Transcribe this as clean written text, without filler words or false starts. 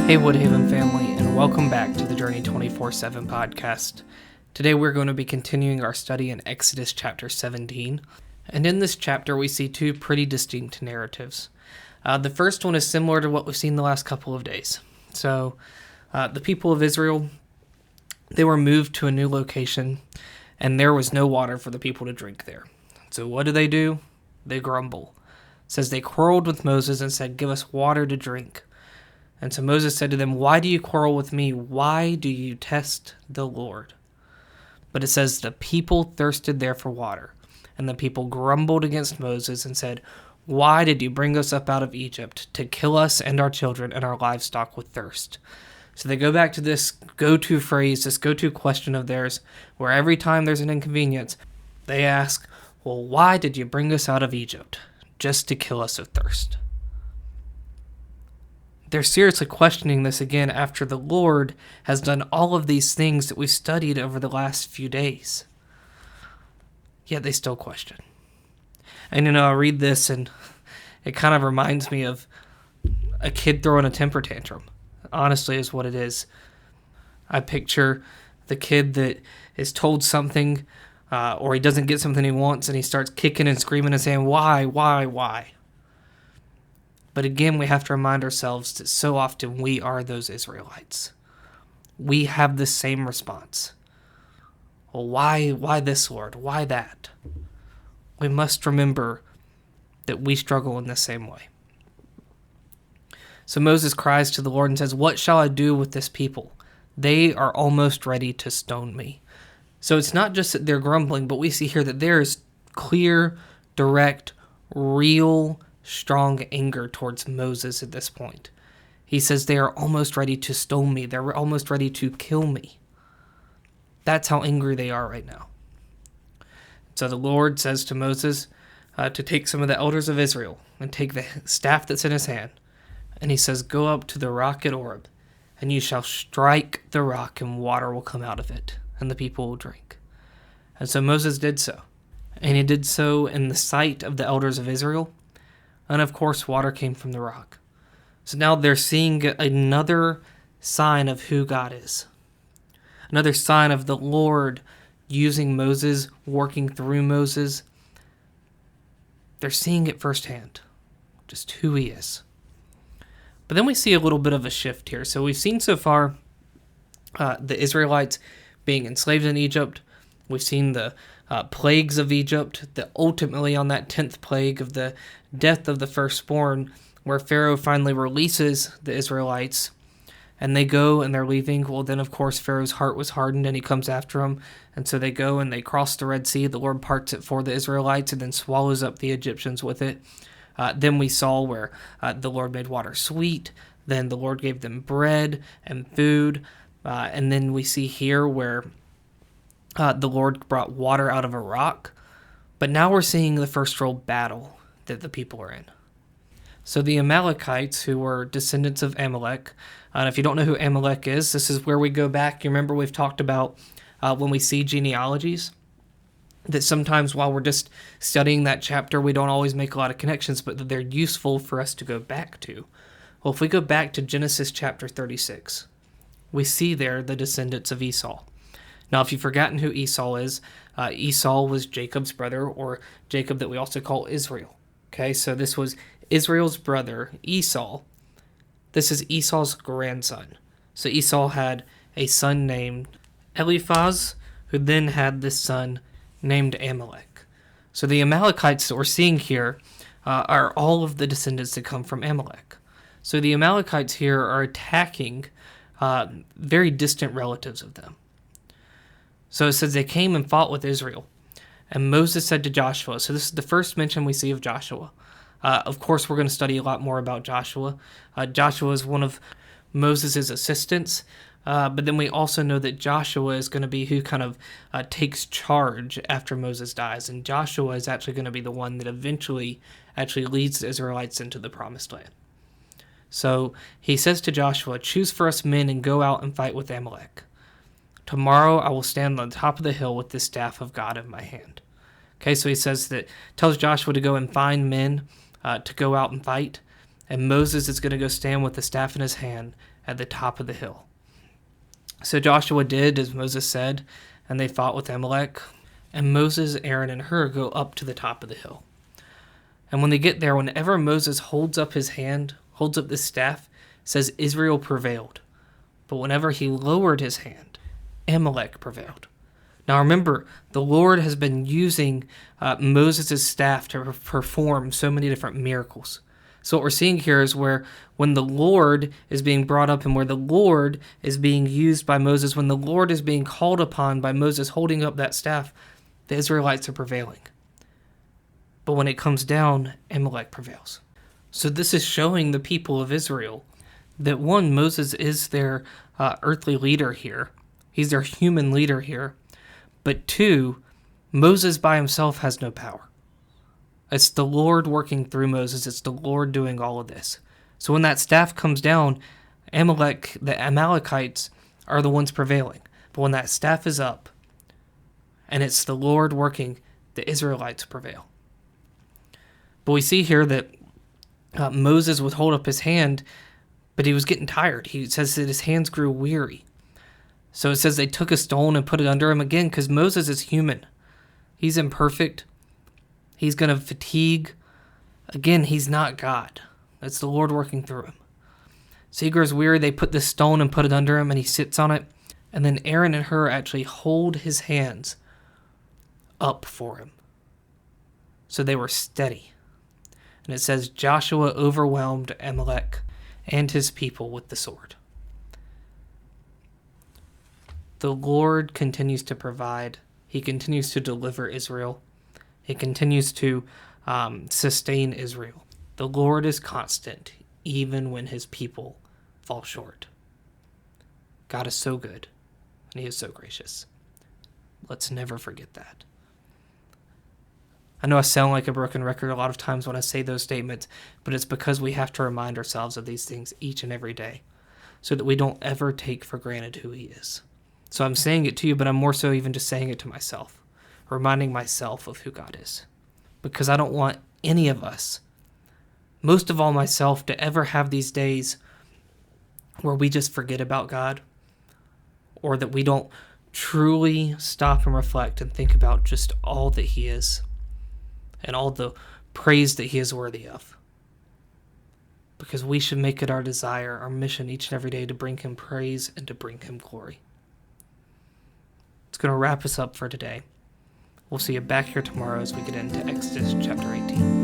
Hey Woodhaven family, and welcome back to the Journey 24/7 podcast. Today we're going to be continuing our study in Exodus chapter 17, and in this chapter we see two pretty distinct narratives. The first one is similar to what we've seen the last couple of days. So, the people of Israel, they were moved to a new location, and there was no water for the people to drink there. So what do? They grumble. It says they quarreled with Moses and said, "Give us water to drink." And so Moses said to them, "Why do you quarrel with me? Why do you test the Lord?" But it says the people thirsted there for water, and the people grumbled against Moses and said, "Why did you bring us up out of Egypt to kill us and our children and our livestock with thirst?" So they go back to this go-to phrase, this go-to question of theirs, where every time there's an inconvenience, they ask, "Well, why did you bring us out of Egypt? Just to kill us of thirst?" They're seriously questioning this again after the Lord has done all of these things that we've studied over the last few days. Yet they still question. And I read this and it kind of reminds me of a kid throwing a temper tantrum. Honestly, is what it is. I picture the kid that is told something or he doesn't get something he wants and he starts kicking and screaming and saying, why? But again, we have to remind ourselves that so often we are those Israelites. We have the same response. Well, why this, Lord? Why that? We must remember that we struggle in the same way. So Moses cries to the Lord and says, "What shall I do with this people? They are almost ready to stone me." So it's not just that they're grumbling, but we see here that there is clear, direct, real, strong anger towards Moses at this point. He says they are almost ready to stone me. They're almost ready to kill me. That's how angry they are right now. So the Lord says to Moses to take some of the elders of Israel and take the staff that's in his hand. And he says, "Go up to the rock at Oreb, and you shall strike the rock, and water will come out of it, and the people will drink." And so Moses did so. And he did so in the sight of the elders of Israel. And of course, water came from the rock. So now they're seeing another sign of who God is. Another sign of the Lord using Moses, working through Moses. They're seeing it firsthand, just who he is. But then we see a little bit of a shift here. So we've seen so far the Israelites being enslaved in Egypt. We've seen the plagues of Egypt, that ultimately on that 10th plague of the death of the firstborn, where Pharaoh finally releases the Israelites, and they go and they're leaving. Well, then of course Pharaoh's heart was hardened and he comes after them, and so they go and they cross the Red Sea. The Lord parts it for the Israelites and then swallows up the Egyptians with it. Then we saw where the Lord made water sweet. Then the Lord gave them bread and food. And then we see here where the Lord brought water out of a rock. But now we're seeing the first real battle that the people are in. So the Amalekites, who were descendants of Amalek, and if you don't know who Amalek is, this is where we go back. You remember we've talked about when we see genealogies, that sometimes while we're just studying that chapter, we don't always make a lot of connections, but that they're useful for us to go back to. Well, if we go back to Genesis chapter 36, we see there the descendants of Esau. Now, if you've forgotten who Esau is, Esau was Jacob's brother, or Jacob that we also call Israel. Okay, so this was Israel's brother, Esau. This is Esau's grandson. So Esau had a son named Eliphaz, who then had this son named Amalek. So the Amalekites that we're seeing here are all of the descendants that come from Amalek. So the Amalekites here are attacking very distant relatives of them. So it says they came and fought with Israel. And Moses said to Joshua, so this is the first mention we see of Joshua. Of course, we're going to study a lot more about Joshua. Joshua is one of Moses' assistants. But then we also know that Joshua is going to be who kind of takes charge after Moses dies. And Joshua is actually going to be the one that eventually actually leads the Israelites into the promised land. So he says to Joshua, "Choose for us men and go out and fight with Amalek. Tomorrow I will stand on the top of the hill with the staff of God in my hand." Okay, so he says that, tells Joshua to go and find men to go out and fight. And Moses is going to go stand with the staff in his hand at the top of the hill. So Joshua did as Moses said, and they fought with Amalek. And Moses, Aaron, and Hur go up to the top of the hill. And when they get there, whenever Moses holds up his hand, holds up the staff, says Israel prevailed. But whenever he lowered his hand, Amalek prevailed. Now remember, the Lord has been using Moses' staff to perform so many different miracles. So what we're seeing here is where when the Lord is being brought up and where the Lord is being used by Moses, when the Lord is being called upon by Moses holding up that staff, the Israelites are prevailing. But when it comes down, Amalek prevails. So this is showing the people of Israel that one, Moses is their earthly leader here. He's their human leader here. But two, Moses by himself has no power. It's the Lord working through Moses. It's the Lord doing all of this. So when that staff comes down, the Amalekites are the ones prevailing. But when that staff is up, and it's the Lord working, the Israelites prevail. But we see here that Moses would hold up his hand, but he was getting tired. He says that his hands grew weary. So it says they took a stone and put it under him again, because Moses is human. He's imperfect. He's going to fatigue. Again, he's not God. That's the Lord working through him. So he grows weary. They put this stone and put it under him, and he sits on it. And then Aaron and Hur actually hold his hands up for him. So they were steady. And it says Joshua overwhelmed Amalek and his people with the sword. The Lord continues to provide. He continues to deliver Israel. He continues to sustain Israel. The Lord is constant, even when his people fall short. God is so good, and he is so gracious. Let's never forget that. I know I sound like a broken record a lot of times when I say those statements, but it's because we have to remind ourselves of these things each and every day so that we don't ever take for granted who he is. So I'm saying it to you, but I'm more so even just saying it to myself, reminding myself of who God is. Because I don't want any of us, most of all myself, to ever have these days where we just forget about God, or that we don't truly stop and reflect and think about just all that he is and all the praise that he is worthy of. Because we should make it our desire, our mission each and every day to bring him praise and to bring him glory. It's going to wrap us up for today. We'll see you back here tomorrow as we get into Exodus chapter 18.